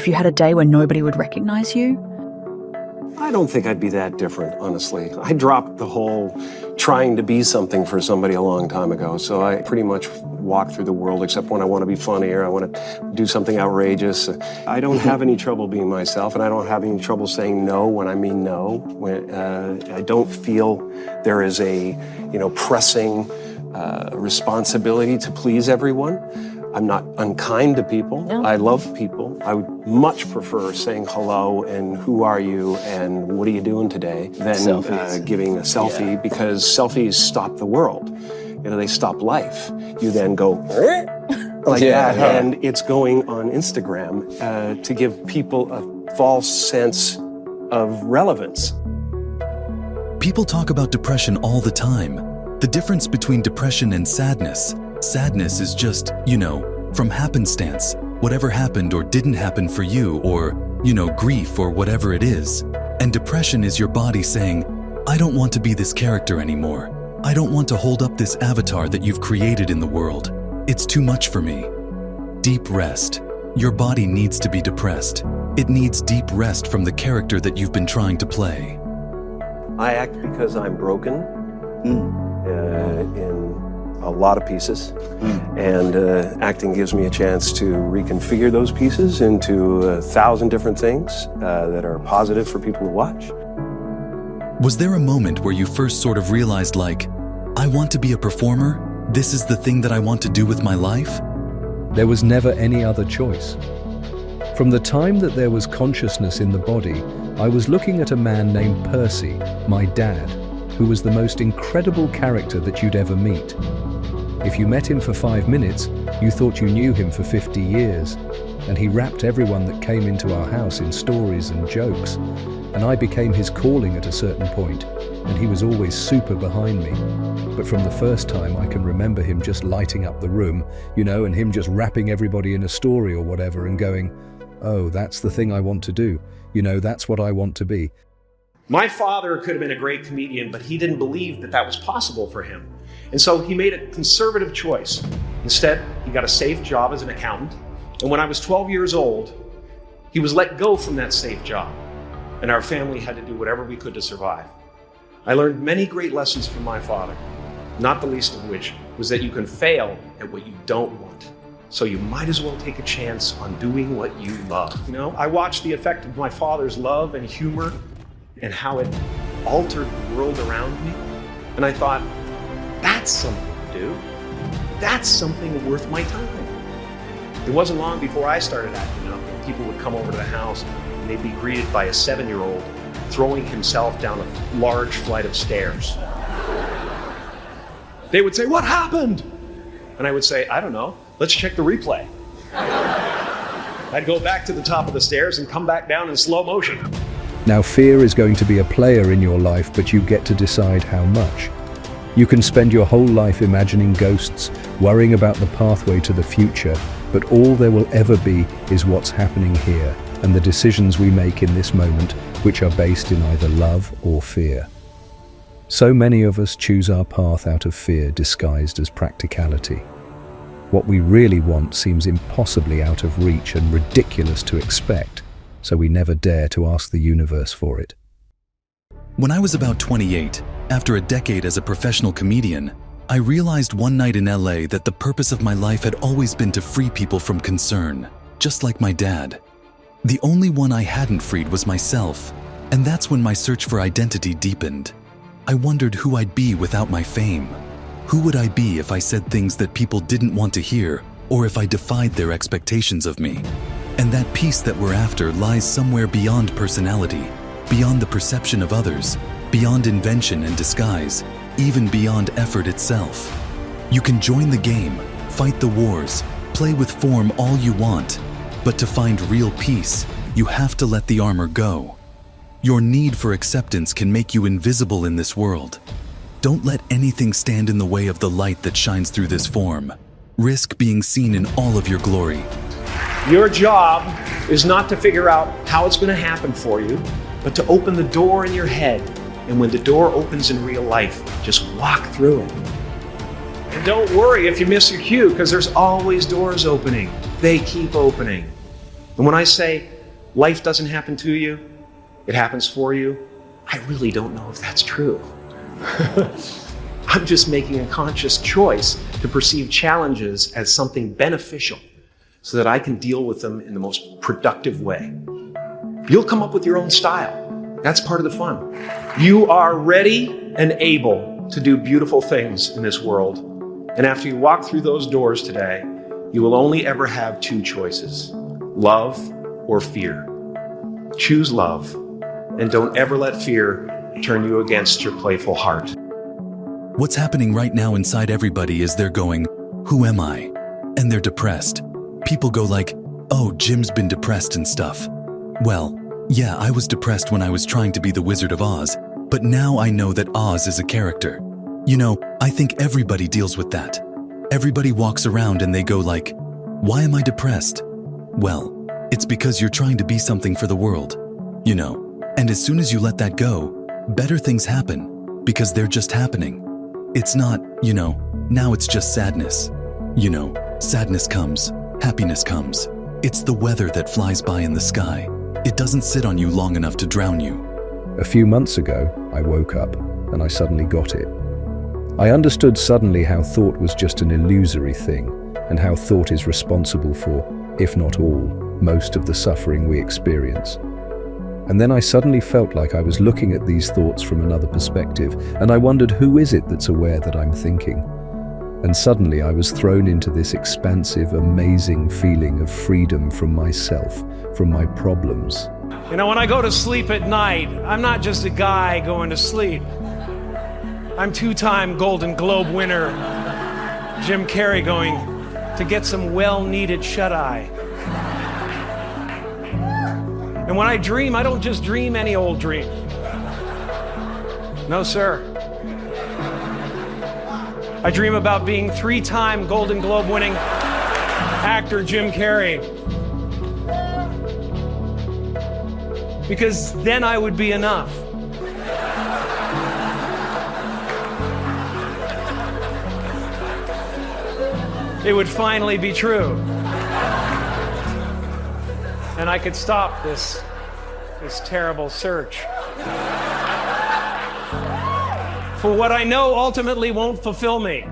if you had a day where nobody would recognize you? I don't think I'd be that different, honestly. I dropped the whole trying to be something for somebody a long time ago, so I pretty much walk through the world except when I want to be funny or I want to do something outrageous. I don't have any trouble being myself, and I don't have any trouble saying no when I mean no. I don't feel there is a, pressing responsibility to please everyone. I'm not unkind to people. No. I love people. I would much prefer saying hello and who are you and what are you doing today than giving a selfie, because selfies stop the world. They stop life. You then go like that, and it's going on Instagram to give people a false sense of relevance. People talk about depression all the time. The difference between depression and sadness. Sadness is just, from happenstance, whatever happened or didn't happen for you, or, grief or whatever it is. And depression is your body saying, I don't want to be this character anymore. I don't want to hold up this avatar that you've created in the world. It's too much for me. Deep rest. Your body needs to be depressed. It needs deep rest from the character that you've been trying to play. I act because I'm broken in a lot of pieces, and acting gives me a chance to reconfigure those pieces into 1,000 different things that are positive for people to watch. Was there a moment where you first sort of realized, I want to be a performer? This is the thing that I want to do with my life? There was never any other choice. From the time that there was consciousness in the body, I was looking at a man named Percy, my dad, who was the most incredible character that you'd ever meet. If you met him for 5 minutes, you thought you knew him for 50 years, and he wrapped everyone that came into our house in stories and jokes, and I became his calling at a certain point, and he was always super behind me. But from the first time, I can remember him just lighting up the room, and him just wrapping everybody in a story or whatever and going, oh, that's the thing I want to do. That's what I want to be. My father could have been a great comedian, but he didn't believe that that was possible for him. And so he made a conservative choice. Instead, he got a safe job as an accountant. And when I was 12 years old, he was let go from that safe job. And our family had to do whatever we could to survive. I learned many great lessons from my father, not the least of which was that you can fail at what you don't want. So you might as well take a chance on doing what you love. I watched the effect of my father's love and humor and how it altered the world around me. And I thought, that's something to do. That's something worth my time. It wasn't long before I started acting up. People would come over to the house and they'd be greeted by a 7-year-old throwing himself down a large flight of stairs. They would say, what happened? And I would say, I don't know. Let's check the replay. I'd go back to the top of the stairs and come back down in slow motion. Now, fear is going to be a player in your life, but you get to decide how much. You can spend your whole life imagining ghosts, worrying about the pathway to the future, but all there will ever be is what's happening here and the decisions we make in this moment, which are based in either love or fear. So many of us choose our path out of fear disguised as practicality. What we really want seems impossibly out of reach and ridiculous to expect, so we never dare to ask the universe for it. When I was about 28, after a decade as a professional comedian, I realized one night in LA that the purpose of my life had always been to free people from concern, just like my dad. The only one I hadn't freed was myself, and that's when my search for identity deepened. I wondered who I'd be without my fame. Who would I be if I said things that people didn't want to hear, or if I defied their expectations of me? And that peace that we're after lies somewhere beyond personality, beyond the perception of others, beyond invention and disguise, even beyond effort itself. You can join the game, fight the wars, play with form all you want, but to find real peace, you have to let the armor go. Your need for acceptance can make you invisible in this world. Don't let anything stand in the way of the light that shines through this form. Risk being seen in all of your glory. Your job is not to figure out how it's going to happen for you, but to open the door in your head. And when the door opens in real life, just walk through it. And don't worry if you miss your cue, because there's always doors opening. They keep opening. And when I say life doesn't happen to you, it happens for you, I really don't know if that's true. I'm just making a conscious choice to perceive challenges as something beneficial so that I can deal with them in the most productive way. You'll come up with your own style. That's part of the fun. You are ready and able to do beautiful things in this world. And after you walk through those doors today, you will only ever have two choices: love or fear. Choose love, and don't ever let fear turn you against your playful heart. What's happening right now inside everybody is they're going, "Who am I?" And they're depressed. People go like, "Oh, Jim's been depressed and stuff." Well, yeah, I was depressed when I was trying to be the Wizard of Oz, but now I know that Oz is a character. You know, I think everybody deals with that. Everybody walks around and they go like, "Why am I depressed?" Well, it's because you're trying to be something for the world, you know. And as soon as you let that go, better things happen, because they're just happening. It's not, you know, now it's just sadness. You know, sadness comes, happiness comes. It's the weather that flies by in the sky. It doesn't sit on you long enough to drown you. A few months ago, I woke up and I suddenly got it. I understood suddenly how thought was just an illusory thing, and how thought is responsible for, if not all, most of the suffering we experience. And then I suddenly felt like I was looking at these thoughts from another perspective, and I wondered, who is it that's aware that I'm thinking? And suddenly I was thrown into this expansive, amazing feeling of freedom from myself, from my problems. You know, when I go to sleep at night, I'm not just a guy going to sleep. I'm two-time Golden Globe winner Jim Carrey going to get some well-needed shut-eye. And when I dream, I don't just dream any old dream. No, sir. I dream about being three-time Golden Globe winning actor Jim Carrey. Because then I would be enough. It would finally be true. And I could stop this terrible search for what I know ultimately won't fulfill me.